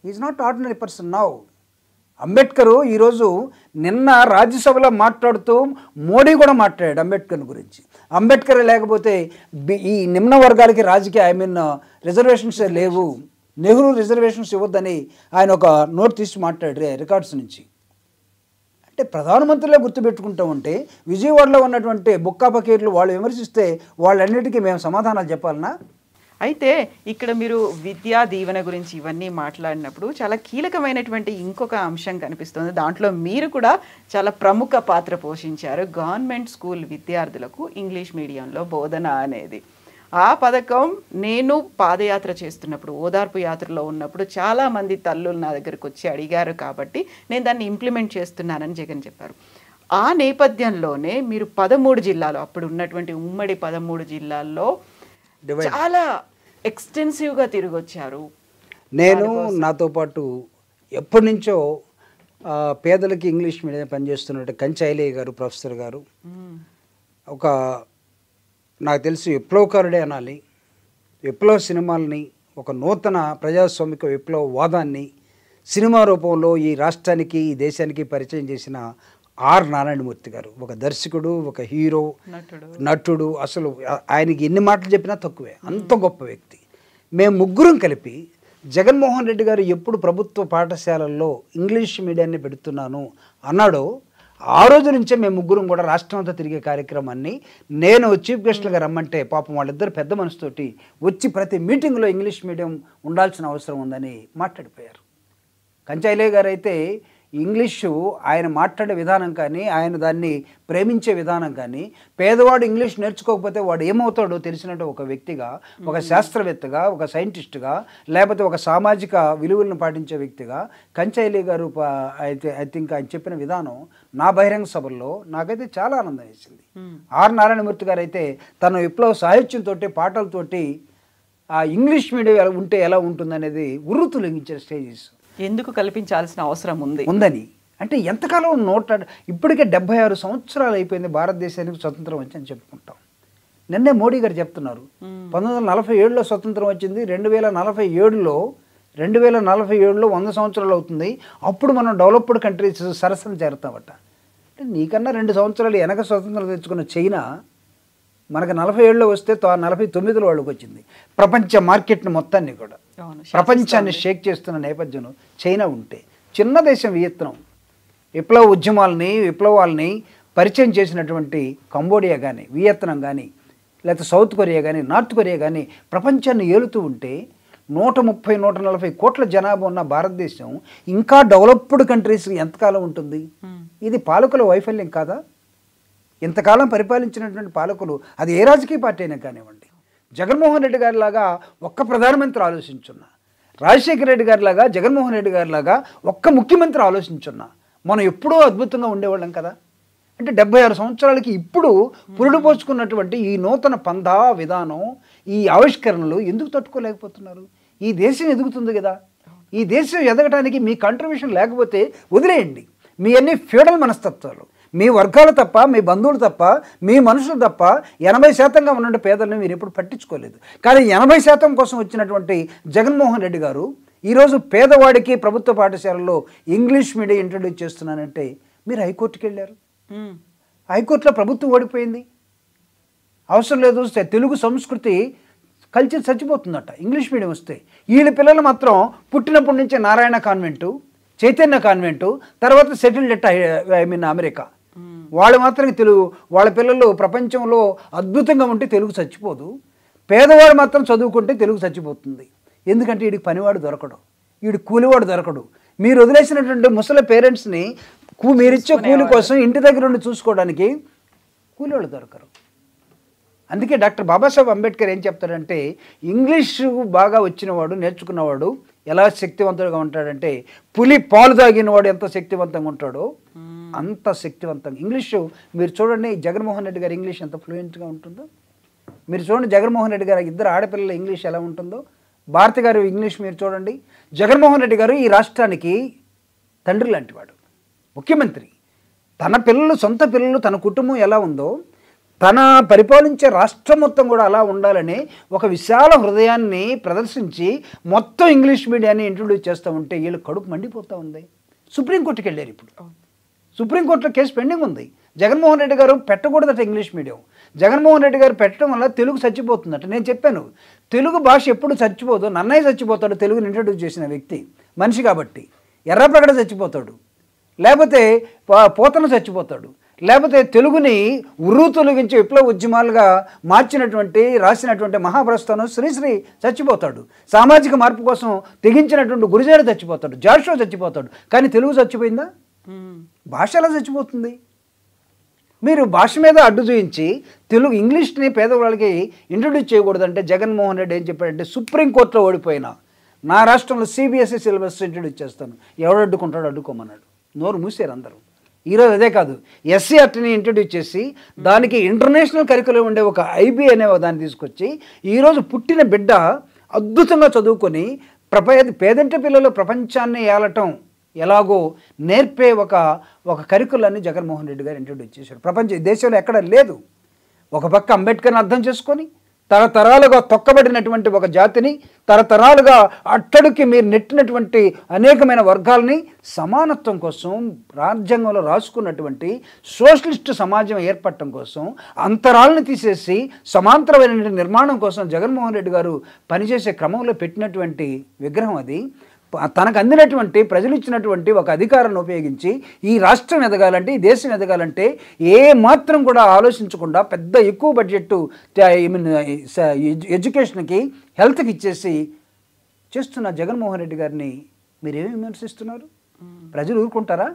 Is not ordinary person now. Ambedkar ఈరోజు నిన్న రాజ్యసభలో మాట్లాడుతూ మోడీ కూడా మాట్లాడాడు అంబేద్కర్ గురించి. అంబేద్కర్ లేకపోతే ఈ నిమ్న వర్గాలకి రాజకీయ రిజర్వేషన్స్ లేవు, నెహ్రూ రిజర్వేషన్స్ ఇవ్వద్దని ఆయన ఒక నోట్ తీసి మాట్లాడారు రికార్డ్స్ నుంచి. అంటే ప్రధానమంత్రిలో గుర్తుపెట్టుకుంటూ ఉంటే విజయవాడలో ఉన్నటువంటి బుక్కా ఫకీర్లు వాళ్ళు విమర్శిస్తే వాళ్ళన్నిటికీ మేము సమాధానాలు చెప్పాలన్నా? అయితే ఇక్కడ మీరు విద్యా దీవెన గురించి ఇవన్నీ మాట్లాడినప్పుడు చాలా కీలకమైనటువంటి ఇంకొక అంశం కనిపిస్తుంది. దాంట్లో మీరు కూడా చాలా ప్రముఖ పాత్ర పోషించారు. గవర్నమెంట్ స్కూల్ విద్యార్థులకు ఇంగ్లీష్ మీడియంలో బోధన అనేది. ఆ పథకం నేను పాదయాత్ర చేస్తున్నప్పుడు, ఓదార్పు యాత్రలో ఉన్నప్పుడు చాలామంది తల్లులు నా దగ్గరకు వచ్చి అడిగారు కాబట్టి నేను దాన్ని ఇంప్లిమెంట్ చేస్తున్నానని జగన్ చెప్పారు. ఆ నేపథ్యంలోనే మీరు 13 జిల్లాలు, అప్పుడు ఉన్నటువంటి ఉమ్మడి 13 జిల్లాల్లో చాలా ఎక్స్టెన్సివ్గా తిరిగి వచ్చారు. నేను నాతో పాటు ఎప్పటి నుంచో పేదలకి ఇంగ్లీష్ మీడియం పనిచేస్తున్నట్టు కంచి ఐలయ్య గారు, ప్రొఫెసర్ గారు, ఒక నాకు తెలిసి విప్లవకారుడే అనాలి, విప్లవ సినిమాలని, ఒక నూతన ప్రజాస్వామిక విప్లవవాదాన్ని సినిమా రూపంలో ఈ రాష్ట్రానికి, ఈ దేశానికి పరిచయం చేసిన ఆర్ నారాయణమూర్తి గారు. ఒక దర్శకుడు, ఒక హీరో, నటుడు. అసలు ఆయనకి ఎన్ని మాటలు చెప్పినా తక్కువే, అంత గొప్ప వ్యక్తి. మేము ముగ్గురం కలిపి జగన్మోహన్ రెడ్డి గారు ఎప్పుడు ప్రభుత్వ పాఠశాలల్లో ఇంగ్లీష్ మీడియాన్ని పెడుతున్నాను అన్నాడో ఆ రోజు నుంచే మేము ముగ్గురం కూడా రాష్ట్రం అంతా తిరిగే కార్యక్రమాన్ని, నేను చీఫ్ గెస్ట్లుగా రమ్మంటే పాపం వాళ్ళిద్దరు పెద్ద మనసుతోటి వచ్చి ప్రతి మీటింగ్లో ఇంగ్లీష్ మీడియం ఉండాల్సిన అవసరం ఉందని మాట్లాడిపోయారు. కంచి ఐలయ్య గారు అయితే ఇంగ్లీషు ఆయన మాట్లాడే విధానం కానీ, ఆయన దాన్ని ప్రేమించే విధానం కానీ, పేదవాడు ఇంగ్లీష్ నేర్చుకోకపోతే వాడు ఏమవుతాడో తెలిసినట్టు ఒక వ్యక్తిగా, ఒక శాస్త్రవేత్తగా, ఒక సైంటిస్టుగా, లేకపోతే ఒక సామాజిక విలువలను పాటించే వ్యక్తిగా కంచి ఐలయ్య గారు అయితే ఐ థింక్ ఆయన చెప్పిన విధానం నా బహిరంగ సభల్లో నాకైతే చాలా ఆనందం వేసింది. ఆర్ నారాయణమూర్తి గారు అయితే తన విప్లవ సాహిత్యంతో, పాటలతోటి ఆ ఇంగ్లీష్ మీడియం ఉంటే ఎలా ఉంటుందనేది ఉర్రు తొలగించే స్టేజెస్ ఎందుకు కల్పించాల్సిన అవసరం ఉందని. అంటే ఎంతకాలం ఇప్పటికే 76 సంవత్సరాలు అయిపోయింది భారతదేశానికి స్వతంత్రం వచ్చి అని చెప్పుకుంటాం. నిన్నే మోడీ గారు చెప్తున్నారు 1947లో స్వతంత్రం వచ్చింది, 2047లో 100 సంవత్సరాలు అవుతుంది, అప్పుడు మనం డెవలప్డ్ కంట్రీస్ సరసన చేరుతామట. అంటే నీకన్నా 2 సంవత్సరాలు వెనక స్వతంత్రం తెచ్చుకున్న చైనా మనకు 47లో వస్తే 49లో వాళ్ళకి వచ్చింది. ప్రపంచ మార్కెట్ని మొత్తాన్ని కూడా, ప్రపంచాన్ని షేక్ చేస్తున్న నేపథ్యంలో చైనా ఉంటే, చిన్న దేశం వియత్నాం విప్లవ ఉద్యమాలని, విప్లవాలని పరిచయం చేసినటువంటి కంబోడియా కానీ, వియత్నాం కానీ, లేకపోతే సౌత్ కొరియా కానీ, నార్త్ కొరియా కానీ ప్రపంచాన్ని ఏలుతూ ఉంటే 130-140 కోట్ల జనాభా ఉన్న భారతదేశం ఇంకా డెవలప్డ్ కంట్రీస్ ఎంతకాలం ఉంటుంది? ఇది పాలకుల వైఫల్యం కాదా? ఇంతకాలం పరిపాలించినటువంటి పాలకులు, అది ఏ రాజకీయ పార్టీ అయినా కానివ్వండి, జగన్మోహన్ రెడ్డి గారి లాగా ఒక్క ప్రధానమంత్రి ఆలోచించున్నా, రాజశేఖర రెడ్డి గారి లాగా, జగన్మోహన్ రెడ్డి గారి లాగా ఒక్క ముఖ్యమంత్రి ఆలోచించున్నా మనం ఎప్పుడూ అద్భుతంగా ఉండేవాళ్ళం కదా. అంటే 76 సంవత్సరాలకి ఇప్పుడు పురుడు పోసుకున్నటువంటి ఈ నూతన పందా విధానం, ఈ ఆవిష్కరణలు ఎందుకు తట్టుకోలేకపోతున్నారు? ఈ దేశం ఎదుగుతుంది కదా. ఈ దేశం ఎదగటానికి మీ కంట్రిబ్యూషన్ లేకపోతే వదిలేయండి. మీ అన్ని ఫ్యూడల్ మనస్తత్వాలు, మీ వర్గాలు తప్ప, మీ బంధువులు తప్ప, మీ మనుషులు తప్ప 80% ఉన్న పేదలను మీరు ఎప్పుడు పట్టించుకోలేదు. కానీ 80% కోసం వచ్చినటువంటి జగన్మోహన్ రెడ్డి గారు ఈరోజు పేదవాడికి ప్రభుత్వ పాఠశాలలో ఇంగ్లీష్ మీడియం ఇంట్రడ్యూస్ చేస్తున్నానంటే మీరు హైకోర్టుకి వెళ్ళారు. హైకోర్టులో ప్రభుత్వం ఓడిపోయింది. అవసరం లేదు, తెలుగు సంస్కృతి కల్చర్ చచ్చిపోతుందట ఇంగ్లీష్ మీడియం వస్తే. వీళ్ళ పిల్లలు మాత్రం పుట్టినప్పటి నుంచి నారాయణ కాన్వెంటు, చైతన్య కాన్వెంటు, తర్వాత సెటిల్డ్ అమెరికా. వాళ్ళు మాత్రం తెలుగు, వాళ్ళ పిల్లలు ప్రపంచంలో అద్భుతంగా ఉంటే తెలుగు చచ్చిపోదు. పేదవాడు మాత్రం చదువుకుంటే తెలుగు చచ్చిపోతుంది. ఎందుకంటే వీడికి పనివాడు దొరకడు, వీడి కూలివాడు దొరకడు. మీరు వదిలేసినటువంటి ముసలి పేరెంట్స్ని మీరిచ్చే కూలి కోసం ఇంటి దగ్గర ఉండి చూసుకోవడానికి కూలివాళ్ళు దొరకరు. అందుకే డాక్టర్ బాబాసాహెబ్ అంబేద్కర్ ఏం చెప్తాడంటే, ఇంగ్లీషు బాగా వచ్చినవాడు, నేర్చుకున్నవాడు ఎలా శక్తివంతుడుగా ఉంటాడంటే, పులి పాలు తాగినవాడు ఎంత శక్తివంతంగా ఉంటాడో అంత శక్తివంతంగా. ఇంగ్లీషు మీరు చూడండి, జగన్మోహన్ రెడ్డి గారు ఇంగ్లీష్ ఎంత ఫ్లూయెంట్గా ఉంటుందో మీరు చూడండి. జగన్మోహన్ రెడ్డి గారు ఇద్దరు ఆడపిల్లల ఇంగ్లీష్ ఎలా ఉంటుందో, భారతి గారు ఇంగ్లీష్ మీరు చూడండి. జగన్మోహన్ రెడ్డి గారు ఈ రాష్ట్రానికి తండ్రి లాంటివాడు, ముఖ్యమంత్రి. తన పిల్లలు, సొంత పిల్లలు, తన కుటుంబం ఎలా ఉందో తన పరిపాలించే రాష్ట్రం మొత్తం కూడా అలా ఉండాలని ఒక విశాల హృదయాన్ని ప్రదర్శించి మొత్తం ఇంగ్లీష్ మీడియాన్ని ఇంట్రొడ్యూస్ చేస్తూ ఉంటే వీళ్ళు కడుపు మండిపోతూ ఉంది. సుప్రీంకోర్టుకి వెళ్ళారు. ఇప్పుడు సుప్రీంకోర్టులో కేసు పెండింగ్ ఉంది. జగన్మోహన్ రెడ్డి గారు పెట్టకూడదట ఇంగ్లీష్ మీడియం. జగన్మోహన్ రెడ్డి గారు పెట్టడం వల్ల తెలుగు చచ్చిపోతుందట. నేను చెప్పాను, తెలుగు భాష ఎప్పుడు చచ్చిపోదు. నన్నయ్య చచ్చిపోతాడు తెలుగుని ఇంట్రొడ్యూస్ చేసిన వ్యక్తి, మనిషి కాబట్టి. ఎర్రప్రగడ చచ్చిపోతాడు, లేకపోతే పోతన చచ్చిపోతాడు, లేకపోతే తెలుగుని ఉర్రు తొలగించి విప్లవ ఉద్యమాలుగా మార్చినటువంటి రాసినటువంటి మహాప్రస్థానం శ్రీశ్రీ చచ్చిపోతాడు. సామాజిక మార్పు కోసం తెగించినటువంటి గురుజాడ చచ్చిపోతాడు, జాషువా చచ్చిపోతాడు. కానీ తెలుగు చచ్చిపోయిందా? భాష ఎలా చచ్చిపోతుంది? మీరు భాష మీద అడ్డు చూయించి తెలుగు ఇంగ్లీష్ని పేదవాళ్ళకి ఇంట్రొడ్యూస్ చేయకూడదంటే జగన్మోహన్ రెడ్డి ఏం చెప్పాడంటే, సుప్రీంకోర్టులో ఓడిపోయినా నా రాష్ట్రంలో సిబిఎస్ఈ సిలబస్ ఇంట్రొడ్యూస్ చేస్తాను, ఎవడు అడ్డుకుంటాడో అడ్డుకోమన్నాడు. నోరు మూసారు అందరూ. ఈరోజు అదే కాదు, ఎస్సీఆర్టీని ఇంట్రొడ్యూస్ చేసి దానికి ఇంటర్నేషనల్ కరికులం ఉండే ఒక ఐబీ అనే దాన్ని తీసుకొచ్చి ఈరోజు పుట్టిన బిడ్డ అద్భుతంగా చదువుకొని పేదంటి పిల్లలు ప్రపంచాన్ని ఏలటం ఎలాగో నేర్పే ఒక కరికులాన్ని జగన్మోహన్ రెడ్డి గారు ఇంట్రొడ్యూస్ చేశాడు. దేశంలో ఎక్కడ లేదు. ఒక పక్క అంబేద్కర్ని అర్థం చేసుకొని తరతరాలుగా తొక్కబడినటువంటి ఒక జాతిని, తరతరాలుగా అట్టడికి మీరు నెట్టినటువంటి అనేకమైన వర్గాల్ని సమానత్వం కోసం రాజ్యాంగంలో రాసుకున్నటువంటి సోషలిస్ట్ సమాజం ఏర్పడటం కోసం అంతరాలను తీసేసి సమాంతరమైన నిర్మాణం కోసం జగన్మోహన్ రెడ్డి గారు పనిచేసే క్రమంలో పెట్టినటువంటి విగ్రహం అది. తనకు అందినటువంటి ప్రజలు ఇచ్చినటువంటి ఒక అధికారాన్ని ఉపయోగించి ఈ రాష్ట్రం ఎదగాలంటే, ఈ దేశం ఎదగాలంటే ఏ మాత్రం కూడా ఆలోచించకుండా పెద్ద ఎక్కువ బడ్జెట్ ఎడ్యుకేషన్కి, హెల్త్కి ఇచ్చేసి చేస్తున్న జగన్మోహన్ రెడ్డి గారిని మీరేమి విమర్శిస్తున్నారు? ప్రజలు ఊరుకుంటారా?